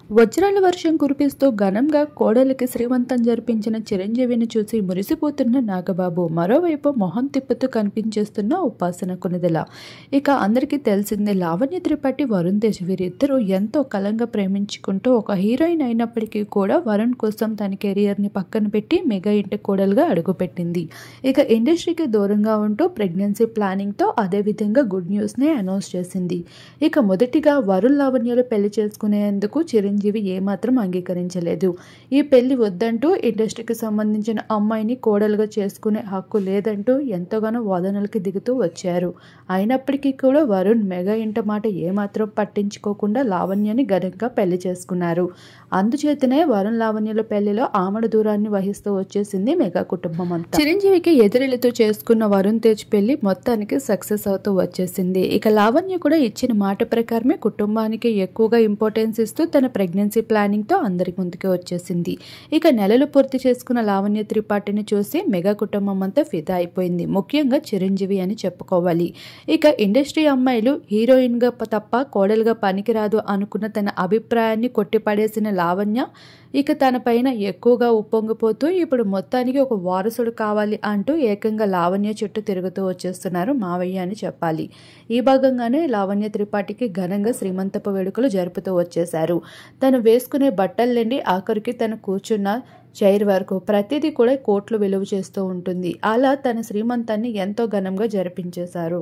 వజ్రాల వర్షం కురిపిస్తూ ఘనంగా కోడలికి శ్రీమంతం జరిపించిన చిరంజీవిని చూసి మురిసిపోతున్న నాగబాబు మరోవైపు మొహం తిప్పుతూ కనిపించేస్తున్న ఉపాసన కొనిదెల. ఇక అందరికీ తెలిసిందే, లావణ్య త్రిపాఠి, వరుణ్ తేజ్ వీరిద్దరూ ఎంతో కలంగా ప్రేమించుకుంటూ ఒక హీరోయిన్ అయినప్పటికీ కూడా వరుణ్ కోసం తన కెరియర్ని పక్కన పెట్టి మెగా ఇంటి కోడలుగా అడుగుపెట్టింది. ఇక ఇండస్ట్రీకి దూరంగా ఉంటూ ప్రెగ్నెన్సీ ప్లానింగ్తో అదేవిధంగా గుడ్ న్యూస్ని అనౌన్స్ చేసింది. ఇక మొదటిగా వరుణ్ లావణ్యలు పెళ్లి చేసుకునేందుకు చిరంజీవి ఏమాత్రం అంగీకరించలేదు. ఈ పెళ్లి వద్దంటూ, ఇండస్ట్రీకి సంబంధించిన అమ్మాయిని కోడలుగా చేసుకునే హక్కు లేదంటూ ఎంతగానో వాదనలకి దిగుతూ వచ్చారు. అయినప్పటికీ కూడా వరుణ్ మెగా ఇంట మాట ఏమాత్రం పట్టించుకోకుండా లావణ్యని ఘనంగా పెళ్లి చేసుకున్నారు. అందుచేతనే వరుణ్ లావణ్యల పెళ్లిలో ఆమడ దూరాన్ని వహిస్తూ వచ్చేసింది మెగా కుటుంబం అంతా. చిరంజీవికి ఎదురెళ్తూ చేసుకున్న వరుణ్ తేజ్ పెళ్లి మొత్తానికి సక్సెస్ అవుతూ వచ్చేసింది. ఇక లావణ్య కూడా ఇచ్చిన మాట ప్రకారమే కుటుంబానికి ఎక్కువగా ఇంపార్టెన్స్ ఇస్తూ తన ప్రెగ్నెన్సీ ప్లానింగ్తో అందరి ముందుకు వచ్చేసింది. ఇక నెలలు పూర్తి చేసుకున్న లావణ్య త్రిపాఠిని చూసి మెగా కుటుంబం అంతా ఫిదా అయిపోయింది. ముఖ్యంగా చిరంజీవి అని చెప్పుకోవాలి. ఇక ఇండస్ట్రీ అమ్మాయిలు హీరోయిన్గా తప్ప కోడలుగా పనికిరాదు అనుకున్న తన అభిప్రాయాన్ని కొట్టిపడేసిన లావణ్య ఇక తన పైన ఎక్కువగా ఉప్పొంగిపోతూ ఇప్పుడు మొత్తానికి ఒక వారసుడు కావాలి అంటూ ఏకంగా లావణ్య చుట్టూ తిరుగుతూ వచ్చేస్తున్నారు మావయ్య అని చెప్పాలి. ఈ భాగంగానే లావణ్య త్రిపాఠికి ఘనంగా శ్రీమంతపు వేడుకలు జరుపుతూ వచ్చేశారు. తను వేసుకునే బట్టల నుండి ఆఖరికి తను కూర్చున్న చైర్ వరకు ప్రతిదీ కూడా కోట్లు విలువ చేస్తూ ఉంటుంది. అలా తన శ్రీమంతాన్ని ఎంతో ఘనంగా జరిపించేశారు.